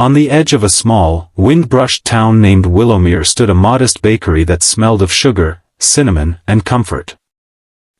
On the edge of a small, wind-brushed town named Willowmere stood a modest bakery that smelled of sugar, cinnamon, and comfort.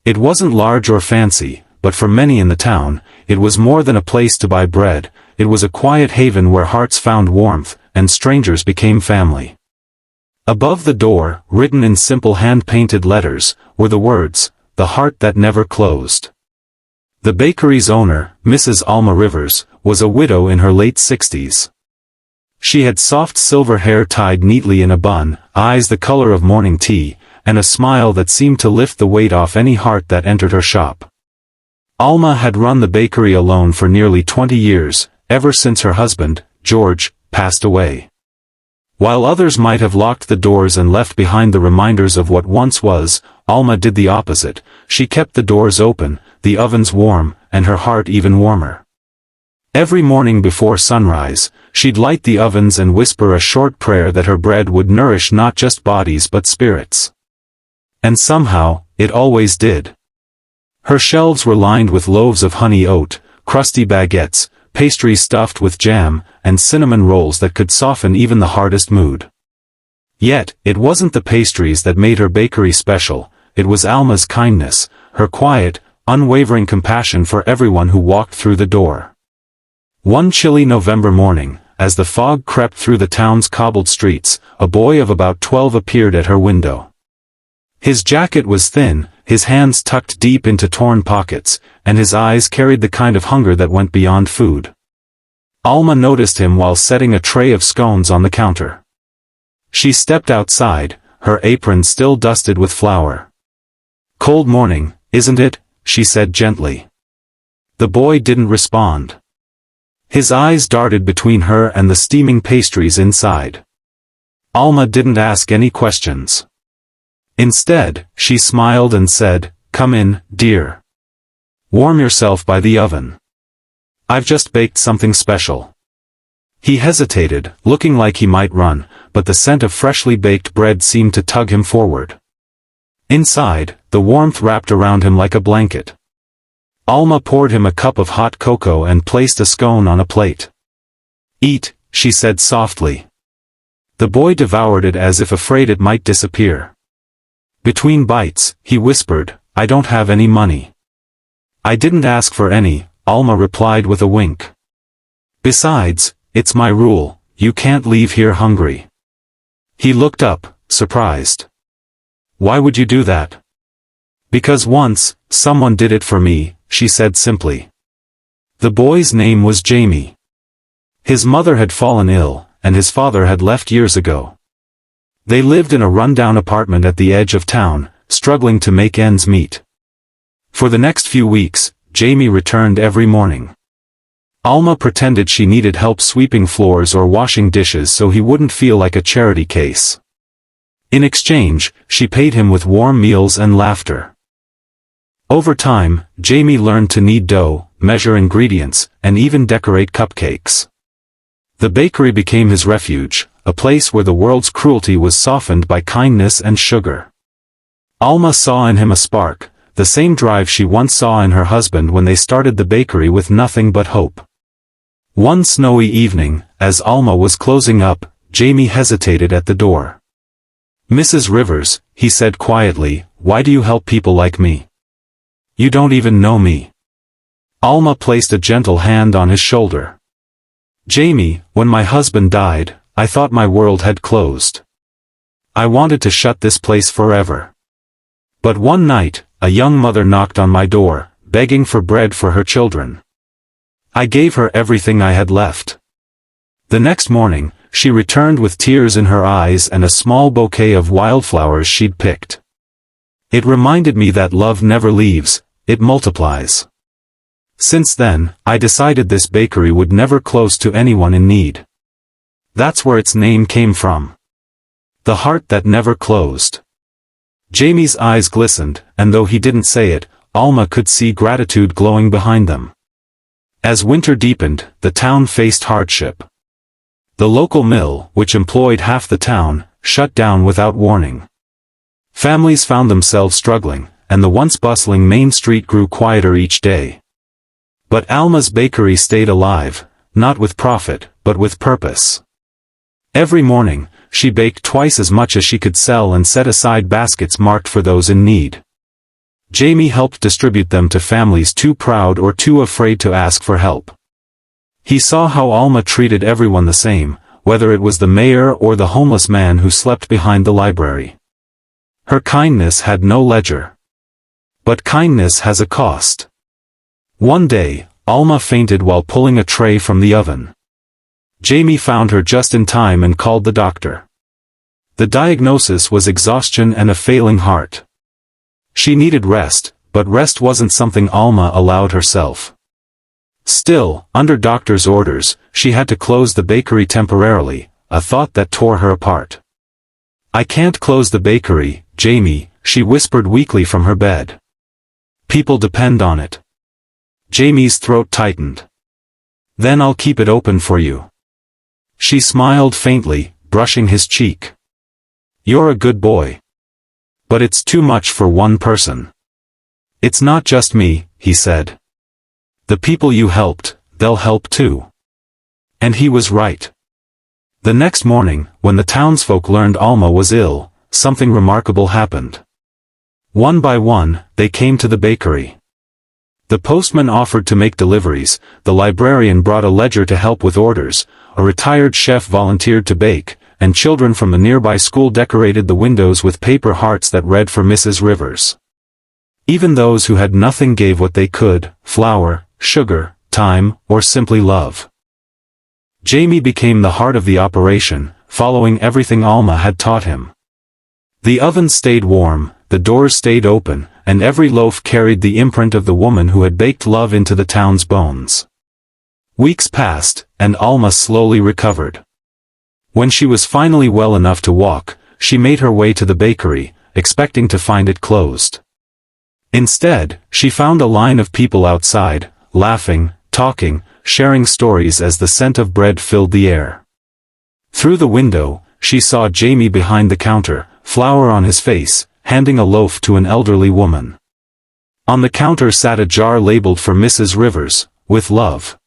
It wasn't large or fancy, but for many in the town, it was more than a place to buy bread. It was a quiet haven where hearts found warmth, and strangers became family. Above the door, written in simple hand-painted letters, were the words, "The Heart That Never Closed." The bakery's owner, Mrs. Alma Rivers, was a widow in her late 60s. She had soft silver hair tied neatly in a bun, eyes the color of morning tea, and a smile that seemed to lift the weight off any heart that entered her shop. Alma had run the bakery alone for nearly 20 years, ever since her husband, George, passed away. While others might have locked the doors and left behind the reminders of what once was, Alma did the opposite. She kept the doors open, the ovens warm, and her heart even warmer. Every morning before sunrise, she'd light the ovens and whisper a short prayer that her bread would nourish not just bodies but spirits. And somehow, it always did. Her shelves were lined with loaves of honey oat, crusty baguettes, pastries stuffed with jam, and cinnamon rolls that could soften even the hardest mood. Yet, it wasn't the pastries that made her bakery special, it was Alma's kindness, her quiet, unwavering compassion for everyone who walked through the door. One chilly November morning, as the fog crept through the town's cobbled streets, a boy of about 12 appeared at her window. His jacket was thin, his hands tucked deep into torn pockets, and his eyes carried the kind of hunger that went beyond food. Alma noticed him while setting a tray of scones on the counter. She stepped outside, her apron still dusted with flour. "Cold morning, isn't it?" she said gently. The boy didn't respond. His eyes darted between her and the steaming pastries inside. Alma didn't ask any questions. Instead, she smiled and said, "Come in, dear. Warm yourself by the oven. I've just baked something special." He hesitated, looking like he might run, but the scent of freshly baked bread seemed to tug him forward. Inside, the warmth wrapped around him like a blanket. Alma poured him a cup of hot cocoa and placed a scone on a plate. "Eat," she said softly. The boy devoured it as if afraid it might disappear. Between bites, he whispered, "I don't have any money." "I didn't ask for any," Alma replied with a wink. "Besides, it's my rule, you can't leave here hungry." He looked up, surprised. "Why would you do that?" "Because once, someone did it for me," she said simply. The boy's name was Jamie. His mother had fallen ill, and his father had left years ago. They lived in a rundown apartment at the edge of town, struggling to make ends meet. For the next few weeks, Jamie returned every morning. Alma pretended she needed help sweeping floors or washing dishes so he wouldn't feel like a charity case. In exchange, she paid him with warm meals and laughter. Over time, Jamie learned to knead dough, measure ingredients, and even decorate cupcakes. The bakery became his refuge, a place where the world's cruelty was softened by kindness and sugar. Alma saw in him a spark, the same drive she once saw in her husband when they started the bakery with nothing but hope. One snowy evening, as Alma was closing up, Jamie hesitated at the door. "Mrs. Rivers," he said quietly, "why do you help people like me? You don't even know me." Alma placed a gentle hand on his shoulder. "Jamie, when my husband died, I thought my world had closed. I wanted to shut this place forever. But one night, a young mother knocked on my door, begging for bread for her children. I gave her everything I had left. The next morning, she returned with tears in her eyes and a small bouquet of wildflowers she'd picked. It reminded me that love never leaves, it multiplies. Since then, I decided this bakery would never close to anyone in need. That's where its name came from. The heart that never closed." Jamie's eyes glistened, and though he didn't say it, Alma could see gratitude glowing behind them. As winter deepened, the town faced hardship. The local mill, which employed half the town, shut down without warning. Families found themselves struggling, and the once bustling main street grew quieter each day. But Alma's bakery stayed alive, not with profit, but with purpose. Every morning, she baked twice as much as she could sell and set aside baskets marked for those in need. Jamie helped distribute them to families too proud or too afraid to ask for help. He saw how Alma treated everyone the same, whether it was the mayor or the homeless man who slept behind the library. Her kindness had no ledger. But kindness has a cost. One day, Alma fainted while pulling a tray from the oven. Jamie found her just in time and called the doctor. The diagnosis was exhaustion and a failing heart. She needed rest, but rest wasn't something Alma allowed herself. Still, under doctor's orders, she had to close the bakery temporarily, a thought that tore her apart. "I can't close the bakery, Jamie," she whispered weakly from her bed. "People depend on it." Jamie's throat tightened. "Then I'll keep it open for you." She smiled faintly, brushing his cheek. "You're a good boy. But it's too much for one person." "It's not just me," he said. "The people you helped, they'll help too." And he was right. The next morning, when the townsfolk learned Alma was ill, something remarkable happened. One by one, they came to the bakery. The postman offered to make deliveries, the librarian brought a ledger to help with orders, a retired chef volunteered to bake, and children from the nearby school decorated the windows with paper hearts that read for Mrs. Rivers. Even those who had nothing gave what they could: flour, sugar, time, or simply love. Jamie became the heart of the operation, following everything Alma had taught him. The oven stayed warm, the doors stayed open, and every loaf carried the imprint of the woman who had baked love into the town's bones. Weeks passed, and Alma slowly recovered. When she was finally well enough to walk, she made her way to the bakery, expecting to find it closed. Instead, she found a line of people outside, laughing, talking, sharing stories as the scent of bread filled the air. Through the window, she saw Jamie behind the counter, flour on his face, handing a loaf to an elderly woman. On the counter sat a jar labeled for Mrs. Rivers, with love.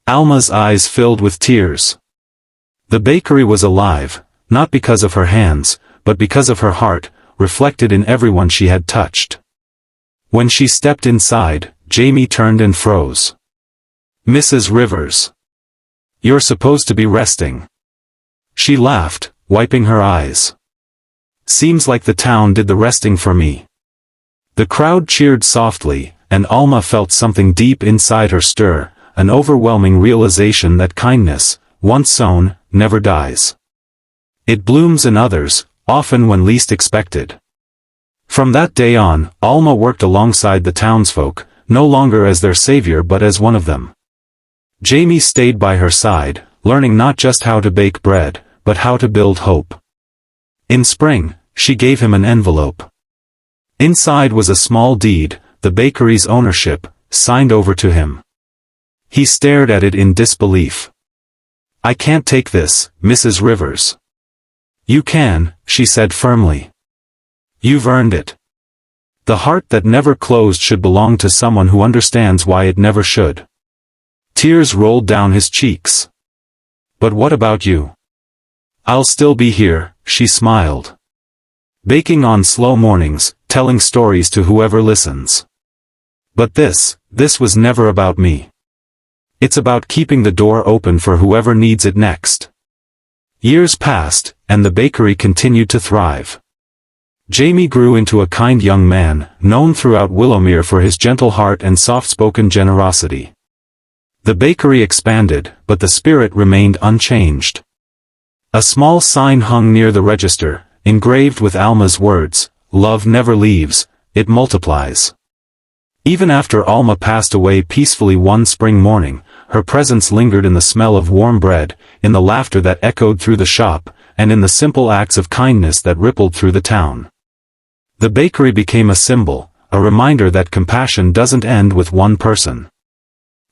Alma's eyes filled with tears. The bakery was alive, not because of her hands, but because of her heart, reflected in everyone she had touched. When she stepped inside, Jamie turned and froze. "Mrs. Rivers. You're supposed to be resting." She laughed, wiping her eyes. "Seems like the town did the resting for me." The crowd cheered softly, and Alma felt something deep inside her stir, an overwhelming realization that kindness, once sown, never dies. It blooms in others, often when least expected. From that day on, Alma worked alongside the townsfolk, no longer as their savior but as one of them. Jamie stayed by her side, learning not just how to bake bread, but how to build hope. In spring, she gave him an envelope. Inside was a small deed, the bakery's ownership, signed over to him. He stared at it in disbelief. "I can't take this, Mrs. Rivers." "You can," she said firmly. "You've earned it. The heart that never closed should belong to someone who understands why it never should." Tears rolled down his cheeks. "But what about you?" "I'll still be here," she smiled. "Baking on slow mornings, telling stories to whoever listens. But this was never about me. It's about keeping the door open for whoever needs it next." Years passed, and the bakery continued to thrive. Jamie grew into a kind young man, known throughout Willowmere for his gentle heart and soft-spoken generosity. The bakery expanded, but the spirit remained unchanged. A small sign hung near the register, engraved with Alma's words, "Love never leaves, it multiplies." Even after Alma passed away peacefully one spring morning, her presence lingered in the smell of warm bread, in the laughter that echoed through the shop, and in the simple acts of kindness that rippled through the town. The bakery became a symbol, a reminder that compassion doesn't end with one person.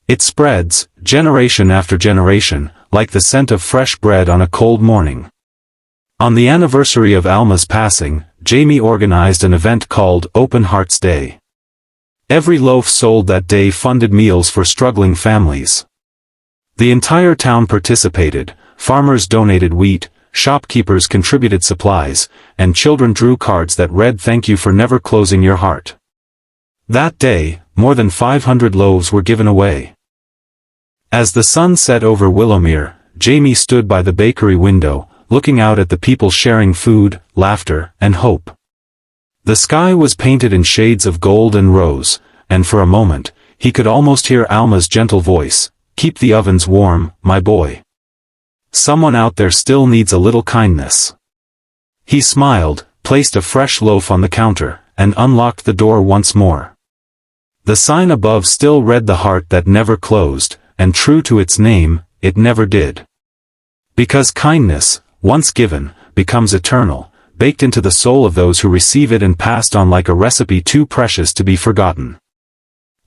It spreads, generation after generation, like the scent of fresh bread on a cold morning. On the anniversary of Alma's passing, Jamie organized an event called Open Hearts Day. Every loaf sold that day funded meals for struggling families. The entire town participated, farmers donated wheat, shopkeepers contributed supplies, and children drew cards that read "Thank you for never closing your heart." That day, more than 500 loaves were given away. As the sun set over Willowmere, Jamie stood by the bakery window, looking out at the people sharing food, laughter, and hope. The sky was painted in shades of gold and rose, and for a moment, he could almost hear Alma's gentle voice, "Keep the ovens warm, my boy. Someone out there still needs a little kindness." He smiled, placed a fresh loaf on the counter, and unlocked the door once more. The sign above still read "The heart that never closed," and true to its name, it never did. Because kindness, once given, becomes eternal, baked into the soul of those who receive it and passed on like a recipe too precious to be forgotten.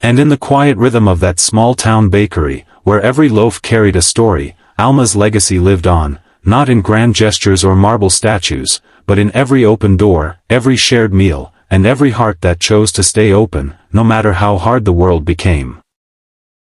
And in the quiet rhythm of that small-town bakery, where every loaf carried a story, Alma's legacy lived on, not in grand gestures or marble statues, but in every open door, every shared meal, and every heart that chose to stay open, no matter how hard the world became.